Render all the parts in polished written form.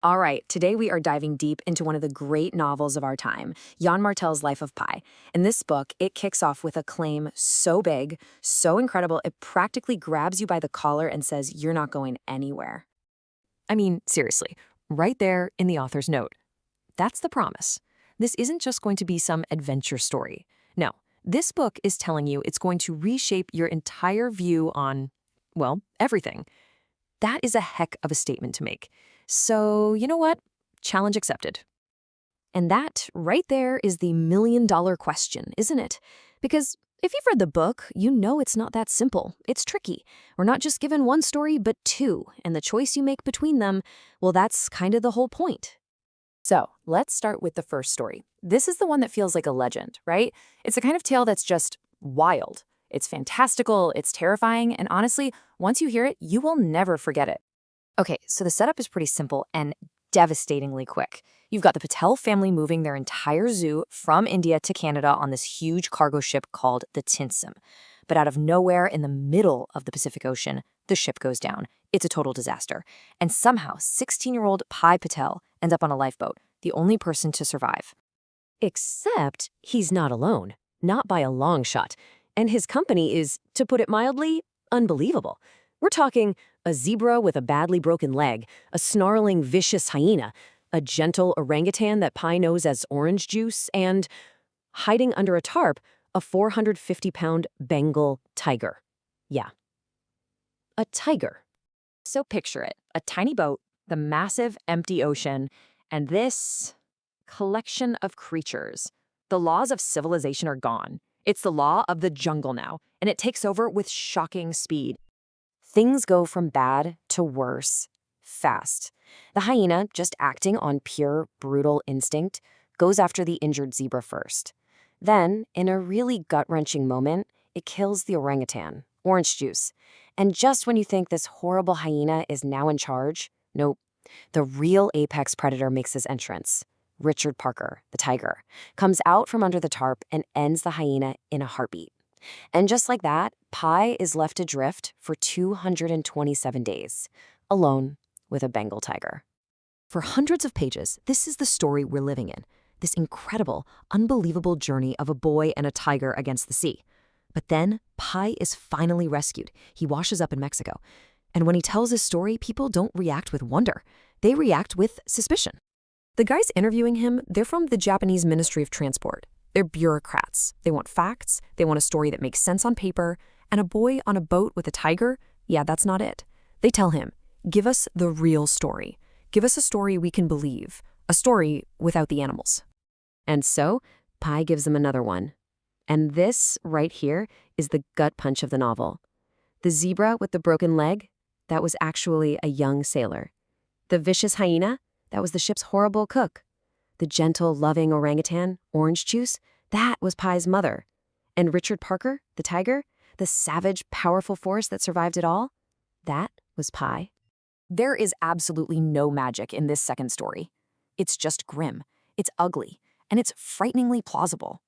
All right, today we are diving deep into one of the great novels of our time, Jan Martel's Life of Pi. In this book, it kicks off with a claim so big, so incredible, it practically grabs you by the collar and says, "You're not going anywhere." I mean, seriously, right there in the author's note. That's the promise. This isn't just going to be some adventure story. No, this book is telling you it's going to reshape your entire view on, well, everything. That is a heck of a statement to make. So, you know what? Challenge accepted. And that, right there, is the million-dollar question, isn't it? Because if you've read the book, you know it's not that simple. It's tricky. We're not just given one story, but two, and the choice you make between them, well, that's kind of the whole point. So, let's start with the first story. This is the one that feels like a legend, right? It's the kind of tale that's just wild. It's fantastical, it's terrifying, and honestly, once you hear it, you will never forget it. Okay, so the setup is pretty simple and devastatingly quick. You've got the Patel family moving their entire zoo from India to Canada on this huge cargo ship called the Tinsum. But out of nowhere, in the middle of the Pacific Ocean, the ship goes down. It's a total disaster. And somehow, 16-year-old Pi Patel ends up on a lifeboat, the only person to survive. Except he's not alone, not by a long shot. And his company is, to put it mildly, unbelievable. We're talking a zebra with a badly broken leg, a snarling, vicious hyena, a gentle orangutan that Pi knows as orange juice, and, hiding under a tarp, a 450-pound Bengal tiger. Yeah, a tiger. So picture it, a tiny boat, the massive empty ocean, and this collection of creatures. The laws of civilization are gone. It's the law of the jungle now, and it takes over with shocking speed. Things go from bad to worse fast. The hyena, just acting on pure, brutal instinct, goes after the injured zebra first. Then, in a really gut-wrenching moment, it kills the orangutan, orange juice. And just when you think this horrible hyena is now in charge, nope, the real apex predator makes his entrance. Richard Parker, the tiger, comes out from under the tarp and ends the hyena in a heartbeat. And just like that, Pi is left adrift for 227 days, alone with a Bengal tiger. For hundreds of pages, this is the story we're living in. This incredible, unbelievable journey of a boy and a tiger against the sea. But then, Pi is finally rescued. He washes up in Mexico. And when he tells his story, people don't react with wonder. They react with suspicion. The guys interviewing him, they're from the Japanese Ministry of Transport. They're bureaucrats. They want facts, they want a story that makes sense on paper, and a boy on a boat with a tiger, yeah, that's not it. They tell him, give us the real story. Give us a story we can believe, a story without the animals. And so, Pi gives them another one. And this, right here, is the gut punch of the novel. The zebra with the broken leg, that was actually a young sailor. The vicious hyena, that was the ship's horrible cook. The gentle, loving orangutan, orange juice, that was Pi's mother. And Richard Parker, the tiger, the savage, powerful force that survived it all, that was Pi. There is absolutely no magic in this second story. It's just grim, it's ugly, and it's frighteningly plausible.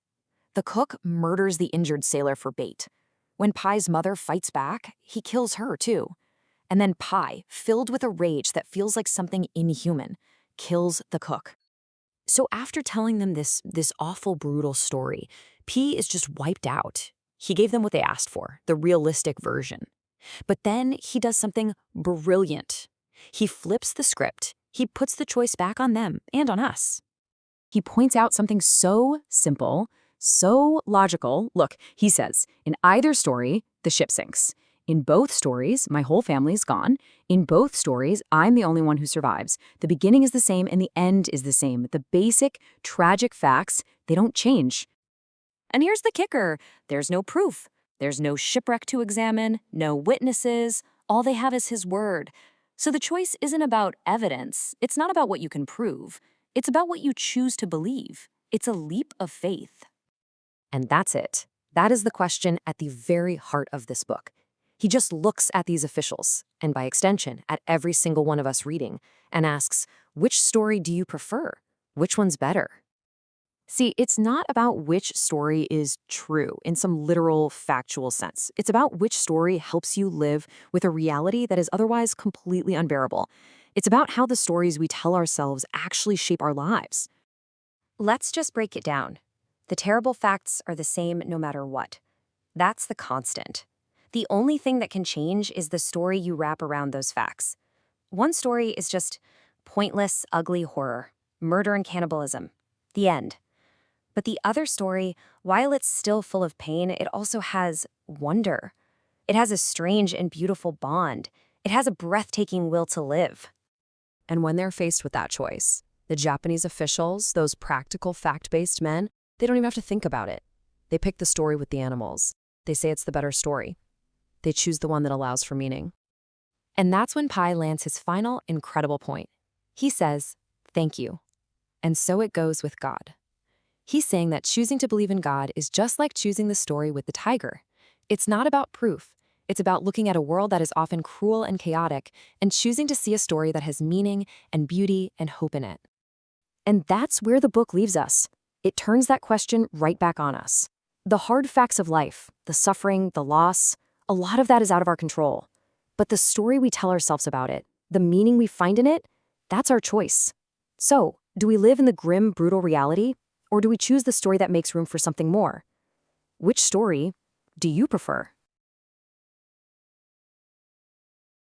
The cook murders the injured sailor for bait. When Pi's mother fights back, he kills her too. And then Pi, filled with a rage that feels like something inhuman, kills the cook. So after telling them this awful, brutal story, P is just wiped out. He gave them what they asked for, the realistic version. But then he does something brilliant. He flips the script. He puts the choice back on them and on us. He points out something so simple, so logical. Look, he says, in either story, the ship sinks. In both stories, my whole family's gone. In both stories, I'm the only one who survives. The beginning is the same and the end is the same. The basic, tragic facts, they don't change. And here's the kicker. There's no proof. There's no shipwreck to examine, no witnesses. All they have is his word. So the choice isn't about evidence. It's not about what you can prove. It's about what you choose to believe. It's a leap of faith. And that's it. That is the question at the very heart of this book. He just looks at these officials, and by extension, at every single one of us reading, and asks, which story do you prefer? Which one's better? See, it's not about which story is true in some literal, factual sense. It's about which story helps you live with a reality that is otherwise completely unbearable. It's about how the stories we tell ourselves actually shape our lives. Let's just break it down. The terrible facts are the same no matter what. That's the constant. The only thing that can change is the story you wrap around those facts. One story is just pointless, ugly horror, murder and cannibalism. The end. But the other story, while it's still full of pain, it also has wonder. It has a strange and beautiful bond. It has a breathtaking will to live. And when they're faced with that choice, the Japanese officials, those practical, fact-based men, they don't even have to think about it. They pick the story with the animals. They say it's the better story. They choose the one that allows for meaning. And that's when Pi lands his final, incredible point. He says, "Thank you." And so it goes with God. He's saying that choosing to believe in God is just like choosing the story with the tiger. It's not about proof. It's about looking at a world that is often cruel and chaotic and choosing to see a story that has meaning and beauty and hope in it. And that's where the book leaves us. It turns that question right back on us. The hard facts of life, the suffering, the loss, a lot of that is out of our control. But the story we tell ourselves about it, the meaning we find in it, that's our choice. So, do we live in the grim, brutal reality, or do we choose the story that makes room for something more? Which story do you prefer?